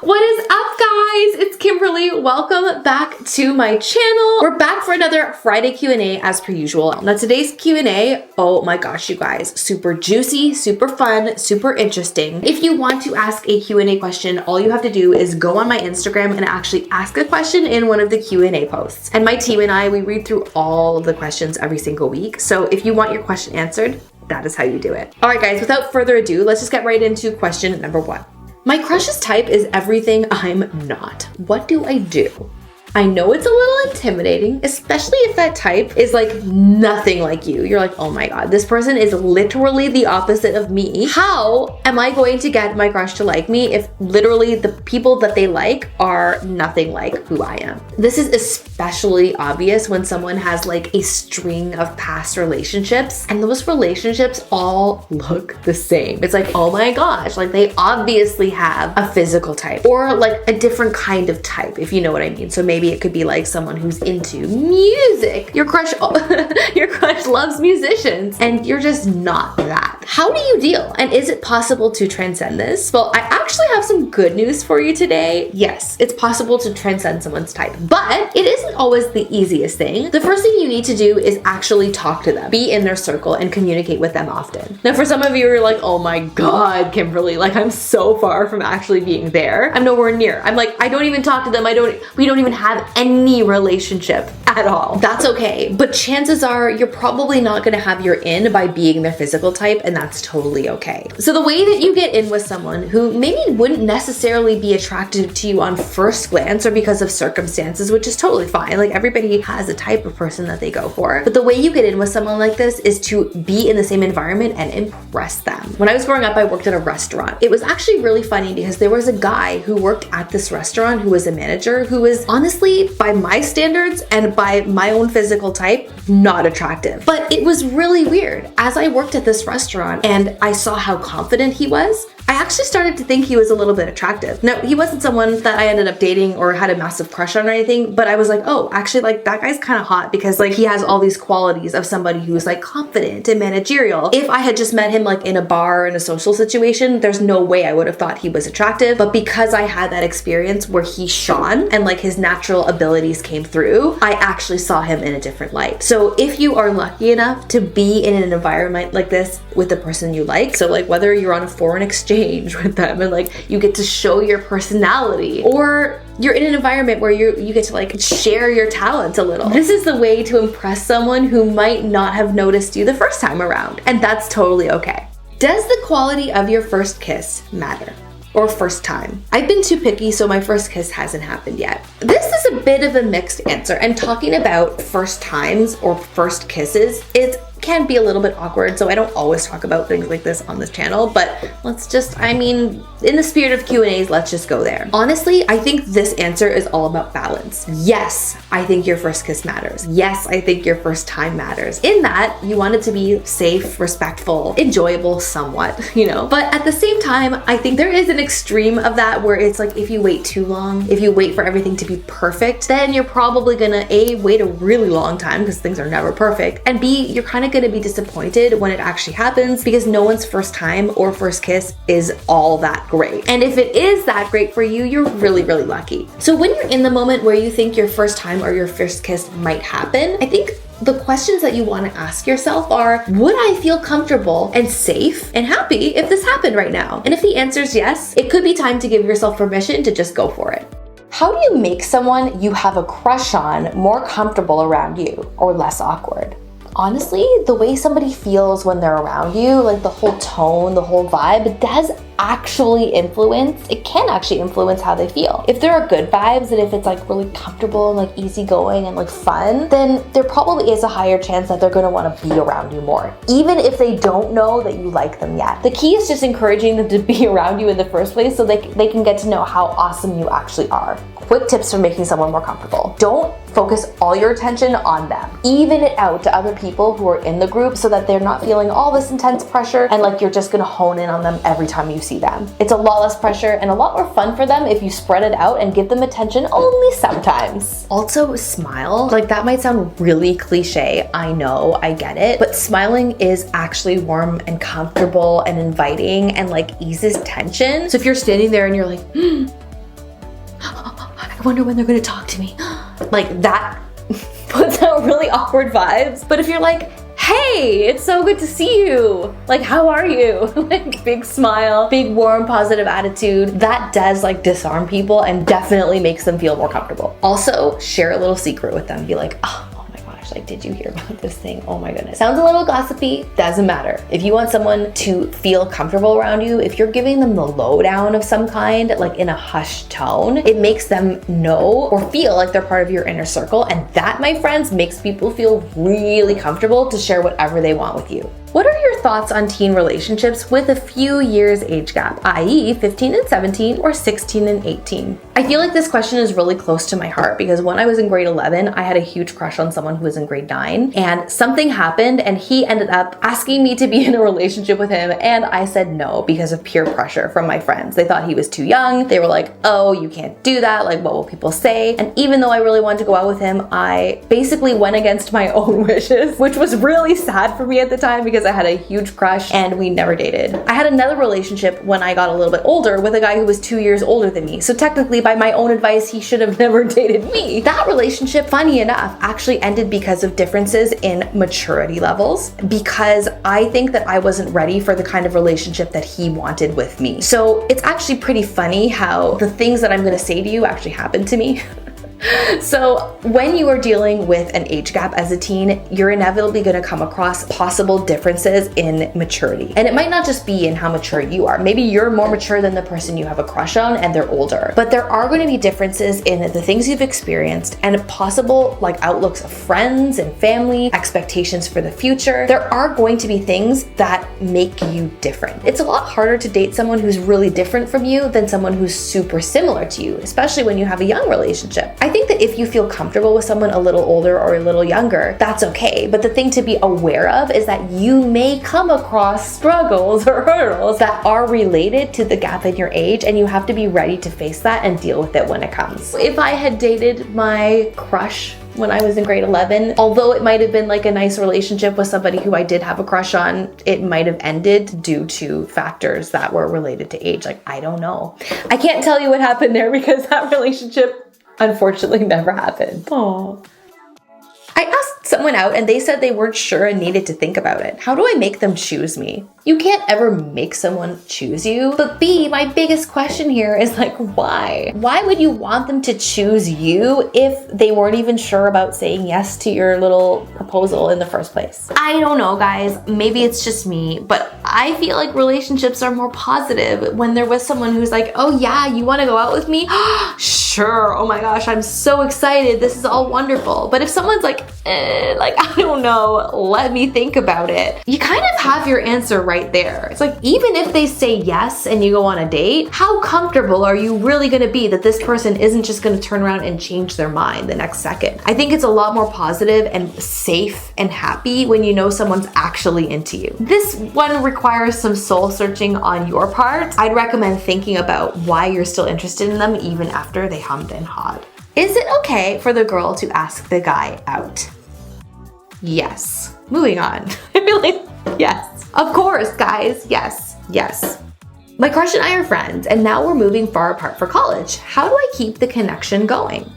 What is up, guys? It's Kimberly. Welcome back to my channel. We're back for another Friday Q&A as per usual. Now today's Q&A, oh my gosh, you guys, super juicy, super fun, super interesting. If you want to ask a Q&A question, all you have to do is go on my Instagram and actually ask a question in one of the Q&A posts. And my team and I, we read through all of the questions every single week. So if you want your question answered, that is how you do it. All right, guys, without further ado, let's just get right into question number 1. My crush's type is everything I'm not. What do I do? I know it's a little intimidating, especially if that type is like nothing like you. You're like, oh my God, this person is literally the opposite of me. How am I going to get my crush to like me if literally the people that they like are nothing like who I am? This is especially obvious when someone has like a string of past relationships and those relationships all look the same. It's like, oh my gosh, like they obviously have a physical type or like a different kind of type, if you know what I mean. So maybe it could be like someone who's into music. Your crush loves musicians and you're just not that. How do you deal? And is it possible to transcend this? Well, I actually have some good news for you today. Yes, it's possible to transcend someone's type, but it isn't always the easiest thing. The first thing you need to do is actually talk to them, be in their circle and communicate with them often. Now, for some of you who are like, oh my God, Kimberly, like I'm so far from actually being there. I'm nowhere near. I'm like, I don't even talk to them. We don't even have any relationship at all. That's okay. But chances are you're probably not going to have your in by being their physical type, and that's totally okay. So the way that you get in with someone who maybe wouldn't necessarily be attracted to you on first glance or because of circumstances, which is totally fine. Like everybody has a type of person that they go for. But the way you get in with someone like this is to be in the same environment and impress them. When I was growing up, I worked at a restaurant. It was actually really funny because there was a guy who worked at this restaurant who was a manager who was honestly, by my standards and by my own physical type, not attractive. But it was really weird. As I worked at this restaurant and I saw how confident he was, I actually started to think he was a little bit attractive. Now, he wasn't someone that I ended up dating or had a massive crush on or anything, but I was like, oh, actually, like that guy's kind of hot because like he has all these qualities of somebody who's like confident and managerial. If I had just met him like in a bar or in a social situation, there's no way I would have thought he was attractive. But because I had that experience where he shone and like his natural abilities came through, I actually saw him in a different light. So if you are lucky enough to be in an environment like this with the person you like, so like whether you're on a foreign exchange with them and like you get to show your personality, or you're in an environment where you get to like share your talents a little. This is the way to impress someone who might not have noticed you the first time around, and that's totally okay. Does the quality of your first kiss matter? Or first time? I've been too picky, so my first kiss hasn't happened yet. This is a bit of a mixed answer, and talking about first times or first kisses, it can be a little bit awkward, so I don't always talk about things like this on this channel, but let's just, I mean, in the spirit of Q&As, let's just go there. Honestly, I think this answer is all about balance. Yes, I think your first kiss matters. Yes, I think your first time matters. In that, you want it to be safe, respectful, enjoyable somewhat, you know? But at the same time, I think there is an extreme of that where it's like if you wait too long, if you wait for everything to be perfect, then you're probably gonna A, wait a really long time because things are never perfect, and B, you're kind of gonna be disappointed when it actually happens because no one's first time or first kiss is all that great. And if it is that great for you, you're really, really lucky. So when you're in the moment where you think your first time or your first kiss might happen, I think the questions that you want to ask yourself are, would I feel comfortable and safe and happy if this happened right now? And if the answer is yes, it could be time to give yourself permission to just go for it. How do you make someone you have a crush on more comfortable around you or less awkward? Honestly, the way somebody feels when they're around you, like the whole tone, the whole vibe, it can actually influence how they feel. If there are good vibes and if it's like really comfortable and like easygoing and like fun, then there probably is a higher chance that they're gonna wanna be around you more, even if they don't know that you like them yet. The key is just encouraging them to be around you in the first place so they can get to know how awesome you actually are. Quick tips for making someone more comfortable. Don't focus all your attention on them. Even it out to other people who are in the group so that they're not feeling all this intense pressure and like you're just gonna hone in on them every time you see them. It's a lot less pressure and a lot more fun for them if you spread it out and give them attention only sometimes. Also, smile. Like that might sound really cliche. I know, I get it, but smiling is actually warm and comfortable and inviting and like eases tension. So if you're standing there and you're like, wonder when they're gonna talk to me. Like that puts out really awkward vibes. But if you're like, hey, it's so good to see you. Like, how are you? Like, big smile, big warm, positive attitude. That does like disarm people and definitely makes them feel more comfortable. Also, share a little secret with them. Be like, oh my gosh, like, did you hear about this thing? Oh my goodness. Sounds a little gossipy, doesn't matter. If you want someone to feel comfortable around you, if you're giving them the lowdown of some kind, like in a hushed tone, it makes them know or feel like they're part of your inner circle. And that, my friends, makes people feel really comfortable to share whatever they want with you. What are your thoughts on teen relationships with a few years age gap, i.e. 15 and 17 or 16 and 18? I feel like this question is really close to my heart because when I was in grade 11, I had a huge crush on someone who was in grade 9 and something happened and he ended up asking me to be in a relationship with him and I said no because of peer pressure from my friends. They thought he was too young. They were like, oh, you can't do that. Like, what will people say? And even though I really wanted to go out with him, I basically went against my own wishes, which was really sad for me at the time because I had a huge crush and we never dated. I had another relationship when I got a little bit older with a guy who was 2 years older than me. So technically, by my own advice, he should have never dated me. That relationship, funny enough, actually ended because of differences in maturity levels, because I think that I wasn't ready for the kind of relationship that he wanted with me. So it's actually pretty funny how the things that I'm going to say to you actually happened to me. So when you are dealing with an age gap as a teen, you're inevitably going to come across possible differences in maturity. And it might not just be in how mature you are. Maybe you're more mature than the person you have a crush on and they're older. But there are going to be differences in the things you've experienced and possible like outlooks of friends and family, expectations for the future. There are going to be things that make you different. It's a lot harder to date someone who's really different from you than someone who's super similar to you, especially when you have a young relationship. I think that if you feel comfortable with someone a little older or a little younger, that's okay. But the thing to be aware of is that you may come across struggles or hurdles that are related to the gap in your age, and you have to be ready to face that and deal with it when it comes. If I had dated my crush when I was in grade 11, although it might have been like a nice relationship with somebody who I did have a crush on, it might have ended due to factors that were related to age. Like, I don't know. I can't tell you what happened there because that relationship unfortunately never happened. Aww. I asked someone out and they said they weren't sure and needed to think about it. How do I make them choose me? You can't ever make someone choose you. But B, my biggest question here is like, why? Why would you want them to choose you if they weren't even sure about saying yes to your little proposal in the first place? I don't know, guys. Maybe it's just me, but I feel like relationships are more positive when they're with someone who's like, oh yeah, you want to go out with me? Sure. Oh my gosh, I'm so excited. This is all wonderful. But if someone's like, I don't know, let me think about it, you kind of have your answer right there. It's like, even if they say yes and you go on a date, how comfortable are you really going to be that this person isn't just going to turn around and change their mind the next second? I think it's a lot more positive and safe and happy when you know someone's actually into you. This one requires some soul searching on your part. I'd recommend thinking about why you're still interested in them even after they hummed and hawed. Is it okay for the girl to ask the guy out? Yes. Moving on. I feel like, yes. Of course, guys. Yes. Yes. My crush and I are friends, and now we're moving far apart for college. How do I keep the connection going?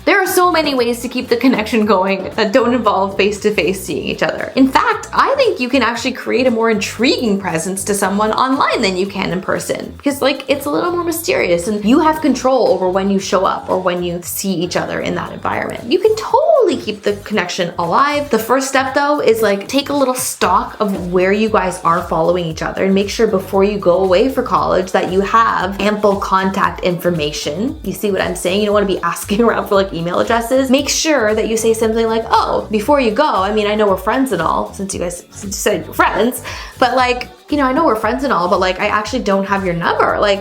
There are so many ways to keep the connection going that don't involve face-to-face seeing each other. In fact, I think you can actually create a more intriguing presence to someone online than you can in person, because like it's a little more mysterious and you have control over when you show up or when you see each other in that environment. You can totally keep the connection alive. The first step though is like take a little stock of where you guys are following each other and make sure before you go away for college that you have ample contact information. You see what I'm saying? You don't want to be asking around for like email addresses. Make sure that you say something like, oh, before you go, I mean, I know we're friends and all, since you said you're friends, but like, you know, I know we're friends and all, but like, I actually don't have your number. Like,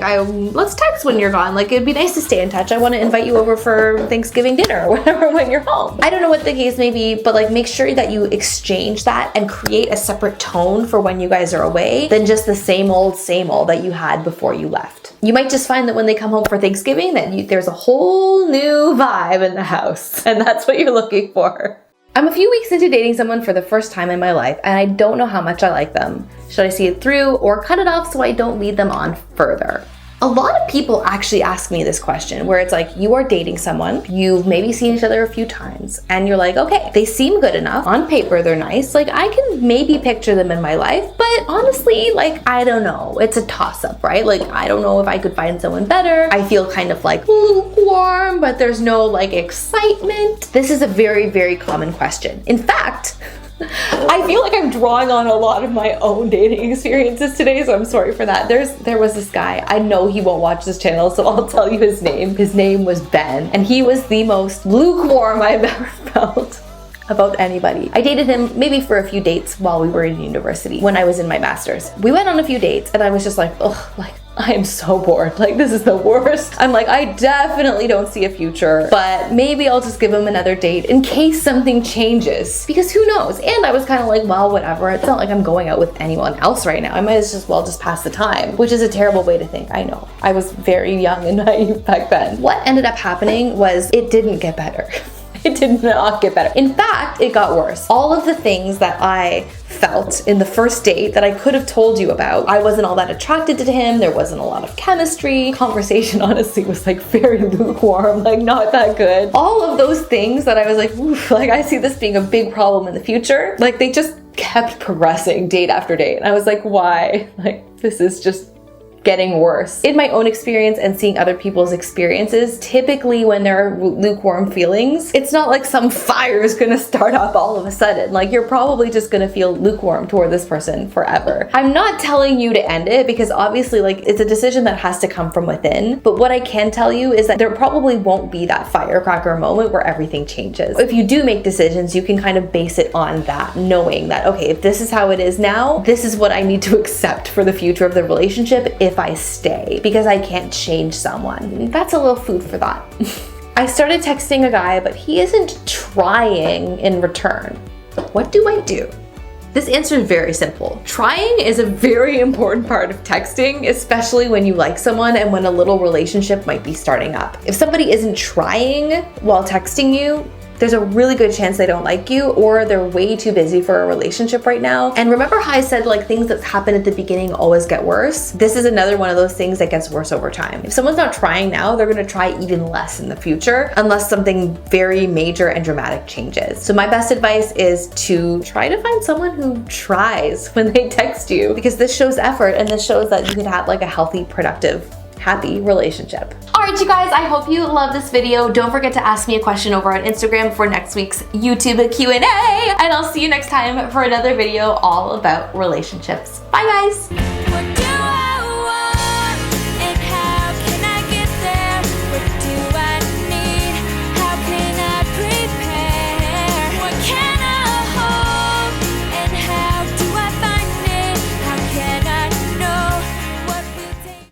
let's text when you're gone. Like, it'd be nice to stay in touch. I want to invite you over for Thanksgiving dinner or whatever when you're home. I don't know what the case may be, but like, make sure that you exchange that and create a separate tone for when you guys are away than just the same old that you had before you left. You might just find that when they come home for Thanksgiving that there's a whole new vibe in the house, and that's what you're looking for. I'm a few weeks into dating someone for the first time in my life, and I don't know how much I like them. Should I see it through or cut it off so I don't lead them on further? A lot of people actually ask me this question where it's like, you are dating someone, you've maybe seen each other a few times, and you're like, okay, they seem good enough. On paper, they're nice. Like, I can maybe picture them in my life, but honestly, like, I don't know. It's a toss-up, right? Like, I don't know if I could find someone better. I feel kind of like lukewarm, but there's no like excitement. This is a very, very common question. In fact, I feel like I'm drawing on a lot of my own dating experiences today, so I'm sorry for that. There was this guy, I know he won't watch this channel, so I'll tell you his name. His name was Ben, and he was the most lukewarm I've ever felt about anybody. I dated him maybe for a few dates while we were in university, when I was in my master's. We went on a few dates, and I was just like, ugh, like, I am so bored. Like, this is the worst. I'm like, I definitely don't see a future, but maybe I'll just give him another date in case something changes, because who knows? And I was kind of like, well, whatever. It's not like I'm going out with anyone else right now. I might as well just pass the time, which is a terrible way to think. I know. I was very young and naive back then. What ended up happening was it didn't get better. It did not get better. In fact, it got worse. All of the things that I felt in the first date that I could have told you about, I wasn't all that attracted to him. There wasn't a lot of chemistry. Conversation honestly was like very lukewarm, like not that good. All of those things that I was like, oof, like I see this being a big problem in the future. Like they just kept progressing date after date. And I was like, why? Like this is just getting worse. In my own experience and seeing other people's experiences, typically when there are lukewarm feelings, it's not like some fire is gonna start up all of a sudden. Like you're probably just gonna feel lukewarm toward this person forever. I'm not telling you to end it because obviously like it's a decision that has to come from within. But what I can tell you is that there probably won't be that firecracker moment where everything changes. If you do make decisions, you can kind of base it on that, knowing that, okay, if this is how it is now, this is what I need to accept for the future of the relationship if I stay, because I can't change someone. That's a little food for thought. I started texting a guy, but he isn't trying in return. What do I do? This answer is very simple. Trying is a very important part of texting, especially when you like someone and when a little relationship might be starting up. If somebody isn't trying while texting you, there's a really good chance they don't like you or they're way too busy for a relationship right now. And remember how I said like things that happen at the beginning always get worse? This is another one of those things that gets worse over time. If someone's not trying now, they're gonna try even less in the future unless something very major and dramatic changes. So my best advice is to try to find someone who tries when they text you, because this shows effort and this shows that you could have like a healthy, productive, happy relationship. All right, you guys, I hope you love this video. Don't forget to ask me a question over on Instagram for next week's YouTube Q&A, and I'll see you next time for another video all about relationships. Bye, guys.